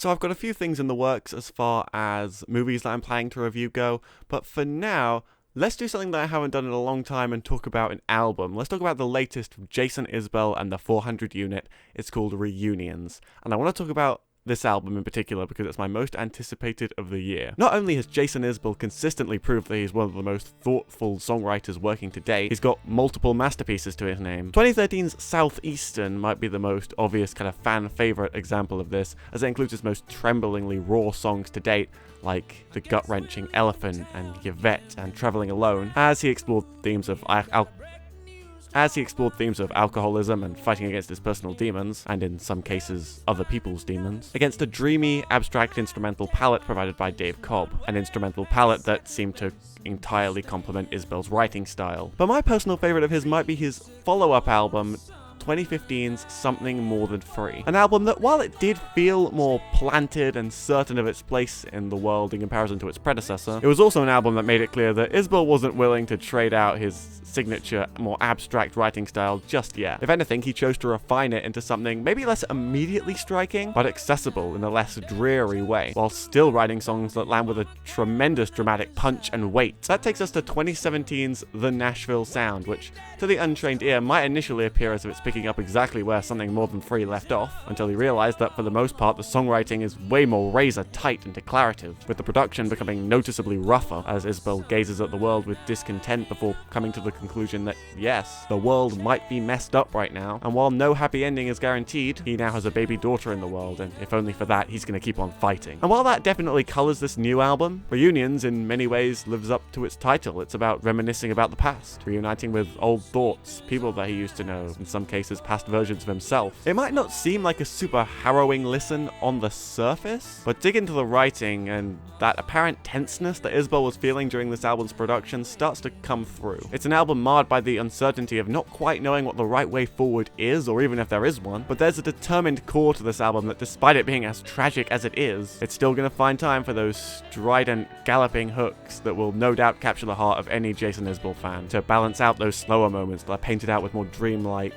So I've got a few things in the works as far as movies that I'm planning to review go, but for now, let's do something that I haven't done in a long time and talk about an album. Let's talk about the latest from Jason Isbell and the 400 unit. It's called Reunions. And I want to talk about this album in particular because it's my most anticipated of the year. Not only has Jason Isbell consistently proved that he's one of the most thoughtful songwriters working today, he's got multiple masterpieces to his name. 2013's Southeastern might be the most obvious kind of fan favorite example of this, as it includes his most tremblingly raw songs to date, like the gut-wrenching Elephant and Yvette and Traveling Alone, as he explored themes of alcoholism and fighting against his personal demons, and in some cases, other people's demons, against a dreamy, abstract instrumental palette provided by Dave Cobb, an instrumental palette that seemed to entirely complement Isbell's writing style. But my personal favourite of his might be his follow-up album, 2015's Something More Than Free. An album that, while it did feel more planted and certain of its place in the world in comparison to its predecessor, it was also an album that made it clear that Isbell wasn't willing to trade out his signature, more abstract writing style just yet. If anything, he chose to refine it into something maybe less immediately striking, but accessible in a less dreary way, while still writing songs that land with a tremendous dramatic punch and weight. That takes us to 2017's The Nashville Sound, which, to the untrained ear, might initially appear as if it's picking up exactly where Something More Than Free left off, until he realized that for the most part the songwriting is way more razor-tight and declarative, with the production becoming noticeably rougher as Isbell gazes at the world with discontent before coming to the conclusion that, yes, the world might be messed up right now, and while no happy ending is guaranteed, he now has a baby daughter in the world, and if only for that, he's gonna keep on fighting. And while that definitely colors this new album, Reunions in many ways lives up to its title. It's about reminiscing about the past, reuniting with old thoughts, people that he used to know, in some cases past versions of himself. It might not seem like a super harrowing listen on the surface, but dig into the writing and that apparent tenseness that Isbell was feeling during this album's production starts to come through. It's an album marred by the uncertainty of not quite knowing what the right way forward is, or even if there is one, but there's a determined core to this album that, despite it being as tragic as it is, it's still gonna find time for those strident, galloping hooks that will no doubt capture the heart of any Jason Isbell fan, to balance out those slower moments that are painted out with more dreamlike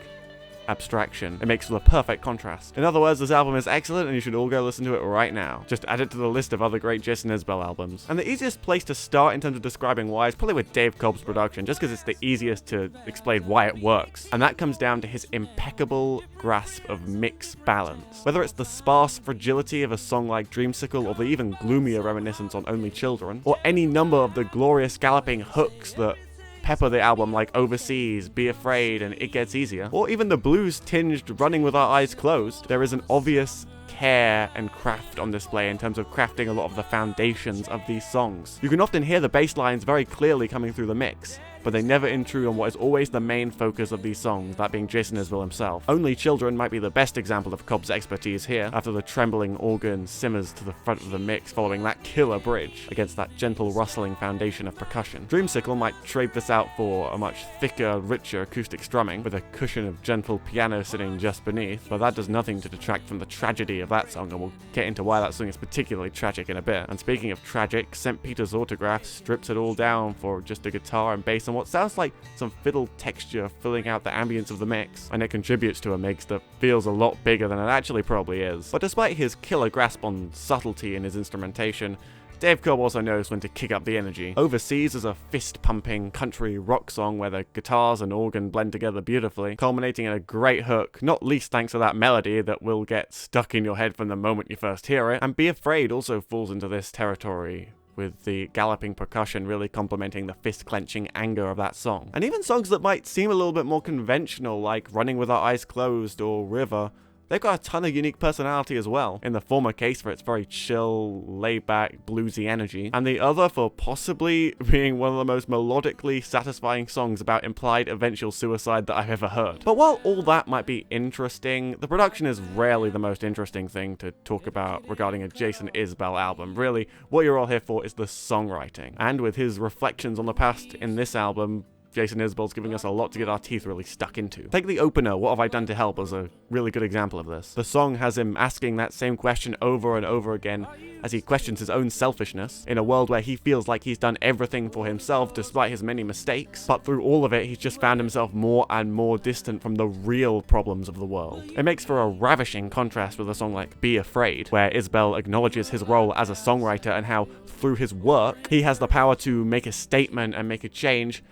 abstraction. It makes for the perfect contrast. In other words, this album is excellent and you should all go listen to it right now. Just add it to the list of other great Jason Isbell albums. And the easiest place to start in terms of describing why is probably with Dave Cobb's production, just because it's the easiest to explain why it works. And that comes down to his impeccable grasp of mix balance. Whether it's the sparse fragility of a song like Dreamsicle, or the even gloomier reminiscence on Only Children, or any number of the glorious galloping hooks that pepper the album like Overseas, Be Afraid, and It Gets Easier, or even the blues-tinged Running With Our Eyes Closed, there is an obvious care and craft on display in terms of crafting a lot of the foundations of these songs. You can often hear the bass lines very clearly coming through the mix, but they never intrude on what is always the main focus of these songs, that being Jason Isbell himself. Only Children might be the best example of Cobb's expertise here, after the trembling organ simmers to the front of the mix following that killer bridge, against that gentle rustling foundation of percussion. Dreamsicle might trade this out for a much thicker, richer acoustic strumming, with a cushion of gentle piano sitting just beneath, but that does nothing to detract from the tragedy of that song, and we'll get into why that song is particularly tragic in a bit. And speaking of tragic, St. Peter's Autograph strips it all down for just a guitar and bass and what sounds like some fiddle texture filling out the ambience of the mix, and it contributes to a mix that feels a lot bigger than it actually probably is. But despite his killer grasp on subtlety in his instrumentation, Dave Cobb also knows when to kick up the energy. Overseas is a fist-pumping country rock song where the guitars and organ blend together beautifully, culminating in a great hook, not least thanks to that melody that will get stuck in your head from the moment you first hear it. And Be Afraid also falls into this territory, with the galloping percussion really complementing the fist-clenching anger of that song. And even songs that might seem a little bit more conventional, like Running With Our Eyes Closed or River, they've got a ton of unique personality as well. In the former case for its very chill, laid-back, bluesy energy, and the other for possibly being one of the most melodically satisfying songs about implied eventual suicide that I've ever heard. But while all that might be interesting, the production is rarely the most interesting thing to talk about regarding a Jason Isbell album. Really, what you're all here for is the songwriting. And with his reflections on the past in this album Jason Isbell's giving us a lot to get our teeth really stuck into. Take the opener, What Have I Done to Help, as a really good example of this. The song has him asking that same question over and over again as he questions his own selfishness in a world where he feels like he's done everything for himself despite his many mistakes, but through all of it he's just found himself more and more distant from the real problems of the world. It makes for a ravishing contrast with a song like Be Afraid, where Isbell acknowledges his role as a songwriter and how through his work he has the power to make a statement and make a change,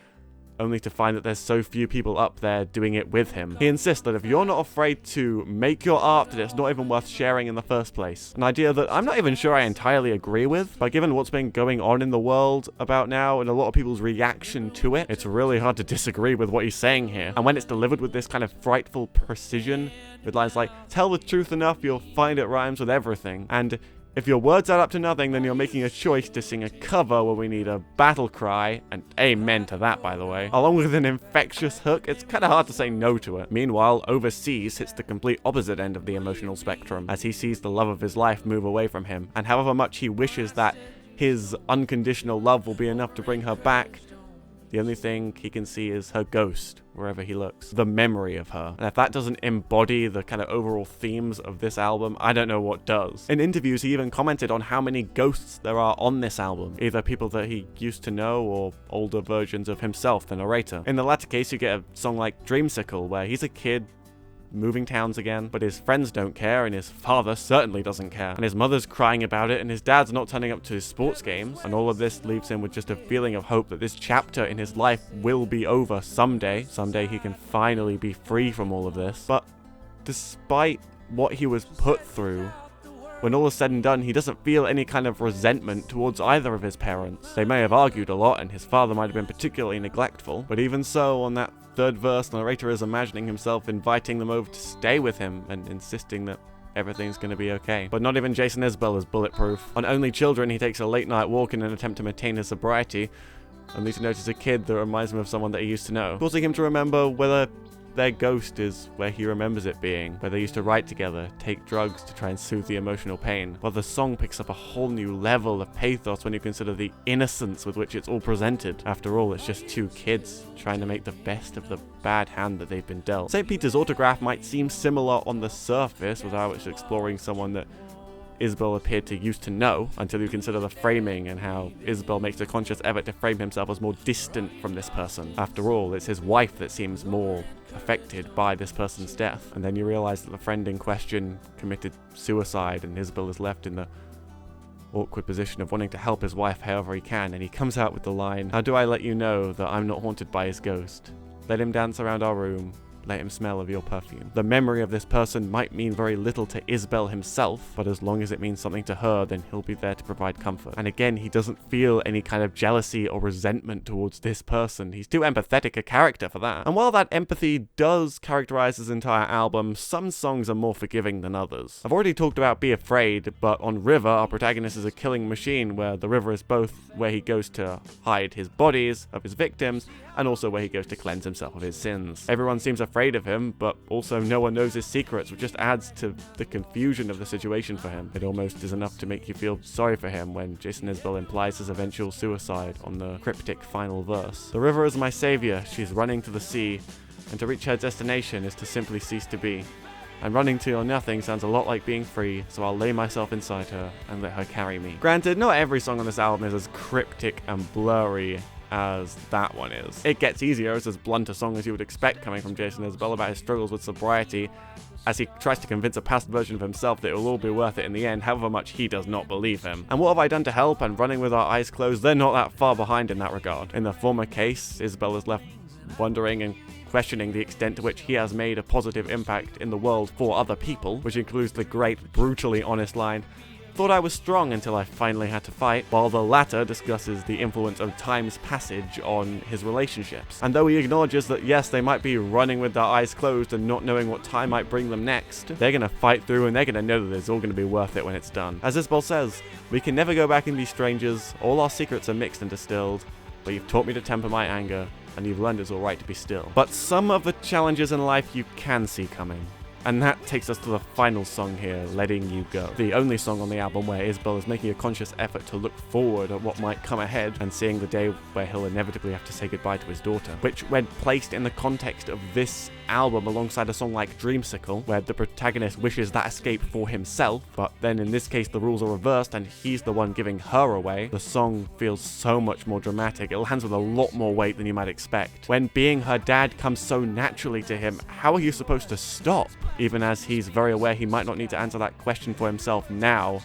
only to find that there's so few people up there doing it with him. He insists that if you're not afraid to make your art, that it's not even worth sharing in the first place. An idea that I'm not even sure I entirely agree with, but given what's been going on in the world about now and a lot of people's reaction to it, it's really hard to disagree with what he's saying here. And when it's delivered with this kind of frightful precision, with lines like, tell the truth enough, you'll find it rhymes with everything, and if your words add up to nothing, then you're making a choice to sing a cover where we need a battle cry, and amen to that, by the way. Along with an infectious hook, it's kind of hard to say no to it. Meanwhile, Overseas hits the complete opposite end of the emotional spectrum, as he sees the love of his life move away from him, and however much he wishes that his unconditional love will be enough to bring her back, the only thing he can see is her ghost wherever he looks. The memory of her. And if that doesn't embody the kind of overall themes of this album, I don't know what does. In interviews, he even commented on how many ghosts there are on this album. Either people that he used to know or older versions of himself, the narrator. In the latter case, you get a song like Dreamsicle, where he's a kid moving towns again, but his friends don't care, and his father certainly doesn't care, and his mother's crying about it, and his dad's not turning up to his sports games, and all of this leaves him with just a feeling of hope that this chapter in his life will be over someday. Someday he can finally be free from all of this. But despite what he was put through, when all is said and done, he doesn't feel any kind of resentment towards either of his parents. They may have argued a lot, and his father might have been particularly neglectful, but even so, on that third verse, the narrator is imagining himself inviting them over to stay with him and insisting that everything's going to be okay. But not even Jason Isbell is bulletproof. On Only Children, he takes a late night walk in an attempt to maintain his sobriety, only to notice a kid that reminds him of someone that he used to know, causing him to remember whether their ghost is where he remembers it being, where they used to write together, take drugs to try and soothe the emotional pain. While the song picks up a whole new level of pathos when you consider the innocence with which it's all presented. After all, it's just two kids trying to make the best of the bad hand that they've been dealt. St. Peter's Autograph might seem similar on the surface without it's exploring someone that Isbell appeared to used to know, until you consider the framing and how Isbell makes a conscious effort to frame himself as more distant from this person. After all, it's his wife that seems more affected by this person's death, and then you realize that the friend in question committed suicide, and Isbell is left in the awkward position of wanting to help his wife however he can, and he comes out with the line, "How do I let you know that I'm not haunted by his ghost? Let him dance around our room. Let him smell of your perfume." The memory of this person might mean very little to Isbell himself, but as long as it means something to her, then he'll be there to provide comfort. And again, he doesn't feel any kind of jealousy or resentment towards this person. He's too empathetic a character for that. And while that empathy does characterize his entire album, some songs are more forgiving than others. I've already talked about Be Afraid, but on River, our protagonist is a killing machine, where the river is both where he goes to hide his bodies of his victims, and also where he goes to cleanse himself of his sins. Everyone seems afraid of him, but also no one knows his secrets, which just adds to the confusion of the situation for him. It almost is enough to make you feel sorry for him when Jason Isbell implies his eventual suicide on the cryptic final verse. The river is my savior, she's running to the sea, and to reach her destination is to simply cease to be. And running to or nothing sounds a lot like being free, so I'll lay myself inside her and let her carry me. Granted, not every song on this album is as cryptic and blurry as that one is. It gets easier. It's as blunt a song as you would expect coming from Jason Isbell about his struggles with sobriety, as he tries to convince a past version of himself that it will all be worth it in the end, however much he does not believe him. And What Have I Done to Help and Running with Our Eyes Closed, they're not that far behind in that regard. In the former case, Isbell is left wondering and questioning the extent to which he has made a positive impact in the world for other people, which includes the great, brutally honest line, "Thought I was strong until I finally had to fight," while the latter discusses the influence of time's passage on his relationships. And though he acknowledges that yes, they might be running with their eyes closed and not knowing what time might bring them next, they're gonna fight through and they're gonna know that it's all gonna be worth it when it's done. As Isbell says, "We can never go back and be strangers, all our secrets are mixed and distilled, but you've taught me to temper my anger, and you've learned it's alright to be still." But some of the challenges in life you can see coming. And that takes us to the final song here, Letting You Go. The only song on the album where Isbell is making a conscious effort to look forward at what might come ahead and seeing the day where he'll inevitably have to say goodbye to his daughter. Which, when placed in the context of this album alongside a song like Dreamsicle, where the protagonist wishes that escape for himself, but then in this case the rules are reversed and he's the one giving her away, the song feels so much more dramatic. It lands with a lot more weight than you might expect. When being her dad comes so naturally to him, how are you supposed to stop? Even as he's very aware he might not need to answer that question for himself now,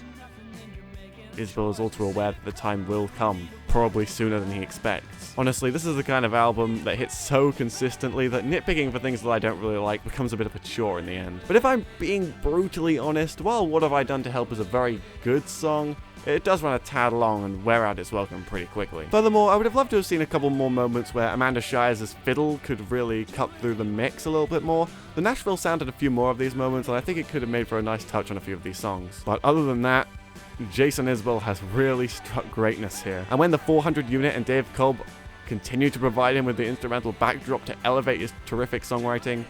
Isbell is also aware that the time will come, probably sooner than he expects. Honestly, this is the kind of album that hits so consistently that nitpicking for things that I don't really like becomes a bit of a chore in the end. But if I'm being brutally honest, while What Have I Done to Help is a very good song, it does run a tad long and wear out its welcome pretty quickly. Furthermore, I would have loved to have seen a couple more moments where Amanda Shires' fiddle could really cut through the mix a little bit more. The Nashville sound had a few more of these moments, and I think it could have made for a nice touch on a few of these songs. But other than that, Jason Isbell has really struck greatness here. And when the 400 unit and Dave Cobb continue to provide him with the instrumental backdrop to elevate his terrific songwriting,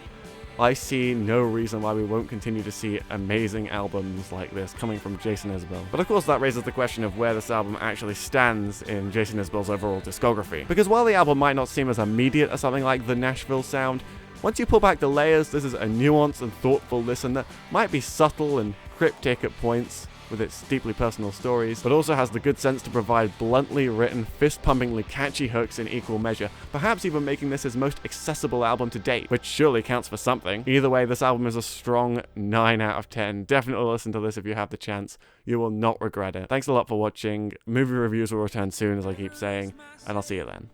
I see no reason why we won't continue to see amazing albums like this coming from Jason Isbell. But of course that raises the question of where this album actually stands in Jason Isbell's overall discography. Because while the album might not seem as immediate as something like the Nashville sound, once you pull back the layers, this is a nuanced and thoughtful listen that might be subtle and cryptic at points, with its deeply personal stories, but also has the good sense to provide bluntly written, fist-pumpingly catchy hooks in equal measure, perhaps even making this his most accessible album to date, which surely counts for something. Either way, this album is a strong 9 out of 10. Definitely listen to this if you have the chance. You will not regret it. Thanks a lot for watching. Movie reviews will return soon, as I keep saying, and I'll see you then.